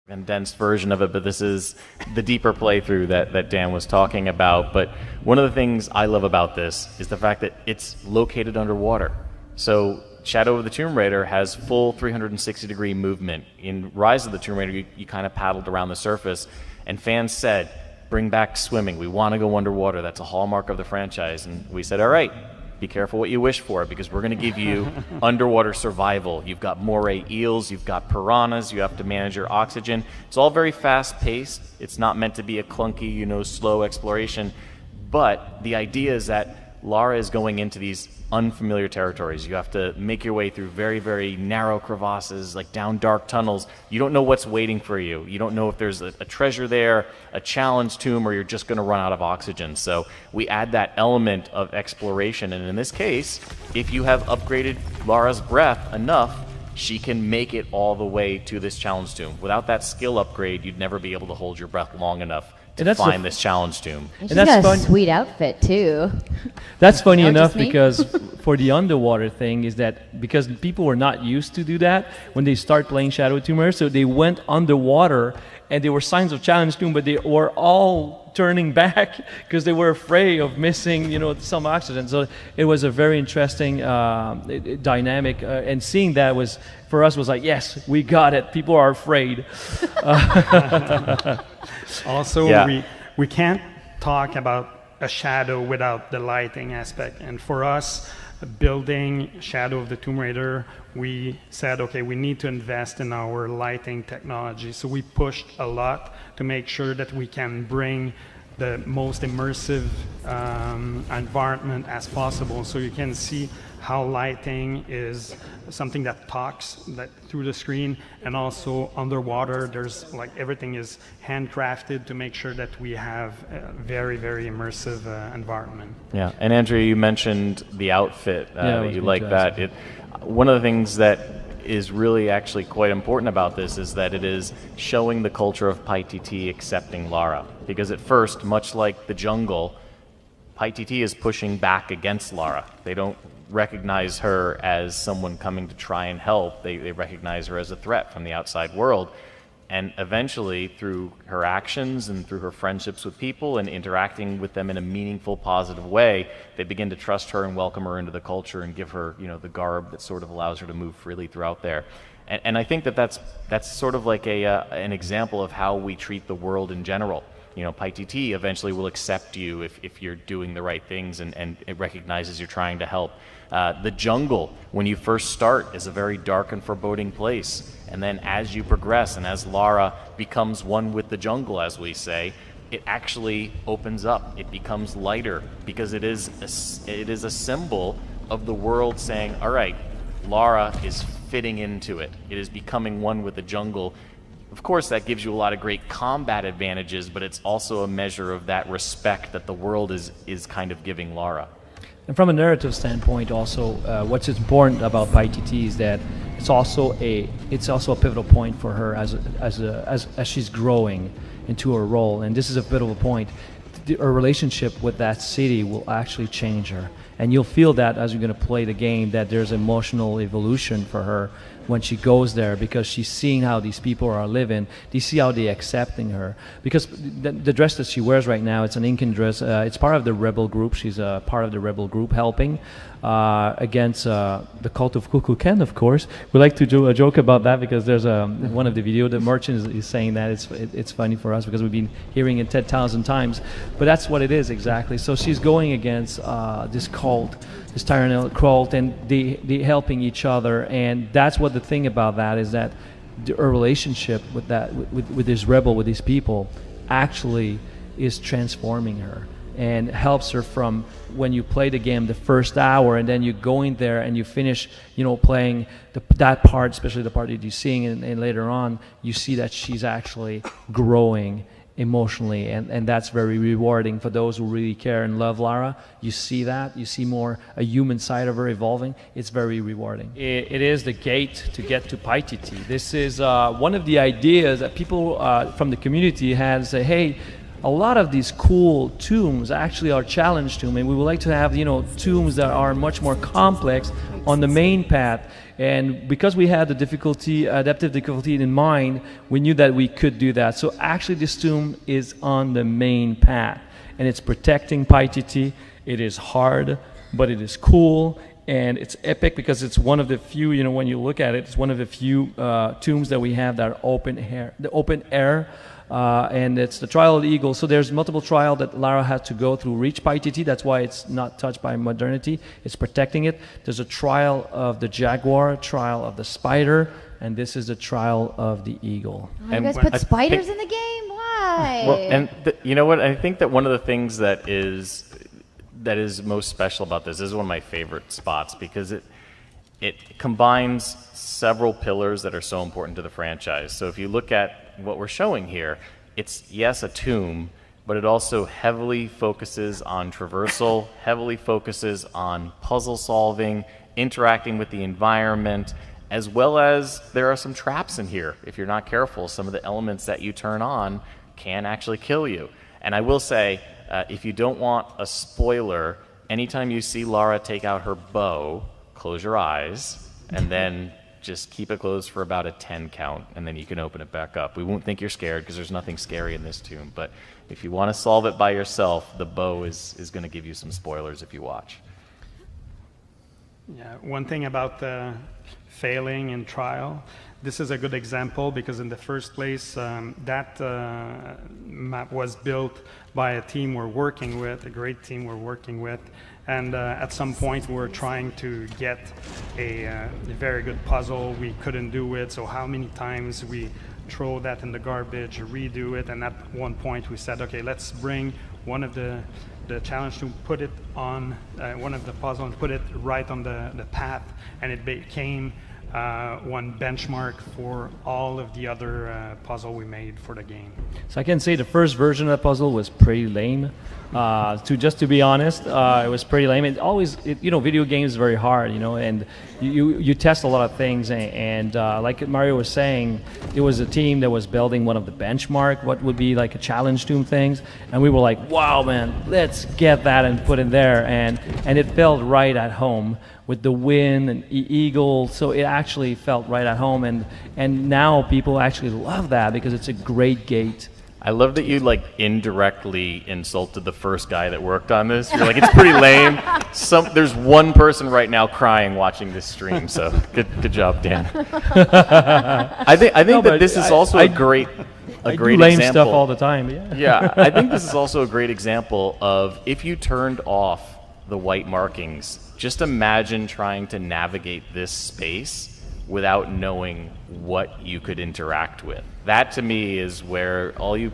condensed version of it, but this is the deeper playthrough that Dan was talking about. But one of the things I love about this is the fact that it's located underwater. So Shadow of the Tomb Raider has full 360-degree movement. In Rise of the Tomb Raider, you kind of paddled around the surface, and fans said, bring back swimming. We want to go underwater. That's a hallmark of the franchise. And we said, all right, be careful what you wish for, because we're going to give you underwater survival. You've got moray eels, you've got piranhas, you have to manage your oxygen. It's all very fast-paced. It's not meant to be a clunky, slow exploration. But the idea is that Lara is going into these unfamiliar territories. You have to make your way through very, very narrow crevasses, like down dark tunnels. You don't know what's waiting for you. You don't know if there's a treasure there, a challenge tomb, or you're just going to run out of oxygen. So we add that element of exploration. And in this case, if you have upgraded Lara's breath enough, she can make it all the way to this challenge tomb. Without that skill upgrade, you'd never be able to hold your breath long enough to find this challenge tomb. And she's got a sweet outfit too. That's funny enough, because for the underwater thing is that because people were not used to do that when they start playing Shadow of the Tomb Raider, so they went underwater and there were signs of challenge tomb, but they were all turning back because they were afraid of missing, some oxygen. So it was a very interesting dynamic, and seeing that was for us was like, yes, we got it. People are afraid. Also, yeah. we can't talk about a shadow without the lighting aspect. And for us, building Shadow of the Tomb Raider, we said, okay, we need to invest in our lighting technology. So we pushed a lot to make sure that we can bring the most immersive environment as possible. So you can see how lighting is something that talks through the screen, and also underwater, there's everything is handcrafted to make sure that we have a very, very immersive environment. Yeah, and Andrea, you mentioned the outfit, that you like that. One of the things that is really actually quite important about this is that it is showing the culture of Paititi accepting Lara. Because at first, much like the jungle, Paititi is pushing back against Lara. They don't recognize her as someone coming to try and help. They recognize her as a threat from the outside world. And eventually, through her actions and through her friendships with people and interacting with them in a meaningful, positive way, they begin to trust her and welcome her into the culture and give her, the garb that sort of allows her to move freely throughout there. And I think that's sort of like an example of how we treat the world in general. Paititi eventually will accept you if you're doing the right things and it recognizes you're trying to help. The jungle, when you first start, is a very dark and foreboding place. And then as you progress and as Lara becomes one with the jungle, as we say, it actually opens up. It becomes lighter because it is a symbol of the world saying, all right, Lara is fitting into it. It is becoming one with the jungle. Of course, that gives you a lot of great combat advantages, but it's also a measure of that respect that the world is kind of giving Lara. And from a narrative standpoint, also, what's important about Paititi is that it's also a pivotal point for her as she's growing into her role. And this is a pivotal point. Her relationship with that city will actually change her, and you'll feel that as you're going to play the game, that there's emotional evolution for her when she goes there, because she's seeing how these people are living. They see how they're accepting her, because the dress that she wears right now, it's an Incan dress. It's part of the rebel group. She's a part of the rebel group helping against the cult of Kukulkan, of course. We like to do a joke about that because there's one of the video, the merchant is saying that. It's funny for us because we've been hearing it 10,000 times, but that's what it is exactly. So she's going against this cult, this tyrannical cult, and they helping each other. And that's what the thing about that is, that her relationship with this rebel, with these people, actually is transforming her and helps her from when you play the game the first hour, and then you go in there and you finish playing that part, especially the part that you're seeing, and later on you see that she's actually growing emotionally, and that's very rewarding for those who really care and love Lara. You see that, you see more a human side of her evolving. It's very rewarding. It is the gate to get to Paititi. This is one of the ideas that people from the community had, say, hey, a lot of these cool tombs actually are challenge tombs, and we would like to have, you know, tombs that are much more complex on the main path. And because we had the difficulty, adaptive difficulty in mind, we knew that we could do that. So actually this tomb is on the main path, and it's protecting PyTT. It is hard, but it is cool, and it's epic because it's one of the few, you know, when you look at it, it's one of the few tombs that we have that are open air. And it's the trial of the eagle. So there's multiple trial that Lara had to go through, reach PyTT. That's why it's not touched by modernity. It's protecting it. There's a trial of the jaguar, trial of the spider, and this is the trial of the eagle. Oh, you guys put spiders in the game? Why? Well, and you know what? I think that one of the things that is most special about this is one of my favorite spots, because it combines several pillars that are so important to the franchise. So if you look at what we're showing here, it's, yes, a tomb, but it also heavily focuses on traversal, heavily focuses on puzzle solving, interacting with the environment, as well as there are some traps in here. If you're not careful, some of the elements that you turn on can actually kill you. And I will say, if you don't want a spoiler, anytime you see Lara take out her bow, close your eyes, and then just keep it closed for about a 10 count, and then you can open it back up. We won't think you're scared because there's nothing scary in this tomb, but if you want to solve it by yourself, the bow is going to give you some spoilers if you watch. Yeah, one thing about failing in trial, this is a good example because in the first place, that map was built by a team we're working with, a great team we're working with, and at some point we were trying to get a very good puzzle. We couldn't do it, so how many times we throw that in the garbage, redo it, and at one point we said, okay, let's bring one of the challenge to put it on one of the puzzle and put it right on the path, and it became one benchmark for all of the other puzzle we made for the game. So I can say the first version of the puzzle was pretty lame. To be honest, it was pretty lame. You know, video games is very hard, you know, and you test a lot of things. And like Mario was saying, it was a team that was building one of the benchmark, what would be like a challenge tomb things, and we were like, wow, man, let's get that and put it there, and it felt right at home with the wind and eagle, so it actually felt right at home, and now people actually love that because it's a great gate. I love that you like indirectly insulted the first guy that worked on this. You're like, it's pretty lame. There's one person right now crying watching this stream, so good job, Dan. I think that this is also a great example. Lame stuff all the time. Yeah, I think this is also a great example of if you turned off the white markings. Just imagine trying to navigate this space without knowing what you could interact with. That to me is where all you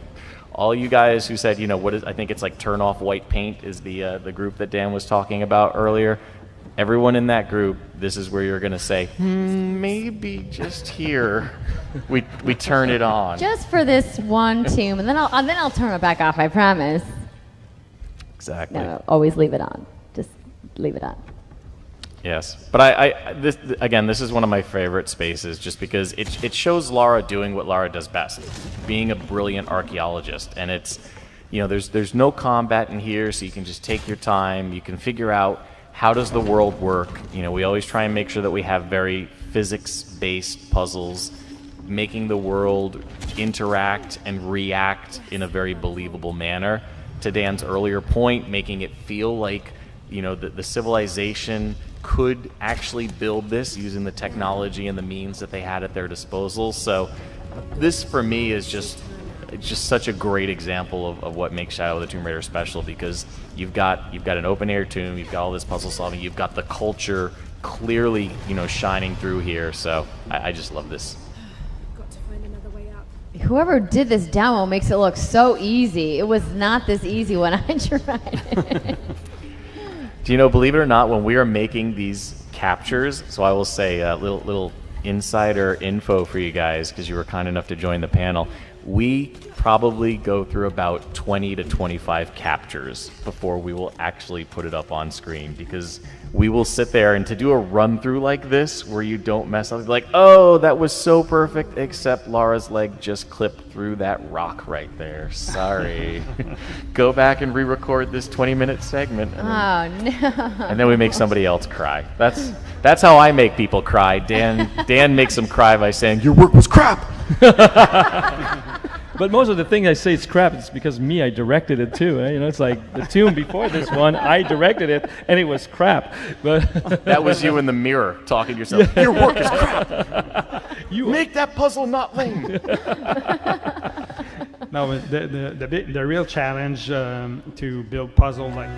guys who said, you know, I think it's like turn off white paint is the group that Dan was talking about earlier. Everyone in that group, this is where you're going to say, maybe just here we turn it on. Just for this one tomb, and then I'll turn it back off, I promise. Exactly. No, always leave it on. Just leave it on. Yes, but this is one of my favorite spaces just because it shows Lara doing what Lara does best, being a brilliant archaeologist. And it's, you know, there's no combat in here, so you can just take your time. You can figure out how does the world work. You know, we always try and make sure that we have very physics-based puzzles, making the world interact and react in a very believable manner. To Dan's earlier point, making it feel like, you know, the civilization could actually build this using the technology and the means that they had at their disposal. So this for me is just such a great example of what makes Shadow of the Tomb Raider special, because you've got an open air tomb, you've got all this puzzle solving, you've got the culture clearly, you know, shining through here. So I just love this. Got to find another way up. Whoever did this demo makes it look so easy. It was not this easy when I tried it. Do you know, believe it or not, when we are making these captures, so I will say a little insider info for you guys because you were kind enough to join the panel. we probably go through about 20 to 25 captures before we will actually put it up on screen, because we will sit there and to do a run through like this where you don't mess up, like, oh, that was so perfect, except Laura's leg just clipped through that rock right there. Sorry. Go back and re-record this 20-minute segment. And no. And then we make somebody else cry. That's how I make people cry. Dan makes them cry by saying, your work was crap. But most of the things I say it's crap, it's because I directed it too. You know, it's like the tune before this one, I directed it, and it was crap. But that was you in the mirror talking to yourself. Your work is crap. You make that puzzle not lame. No, the real challenge to build puzzle like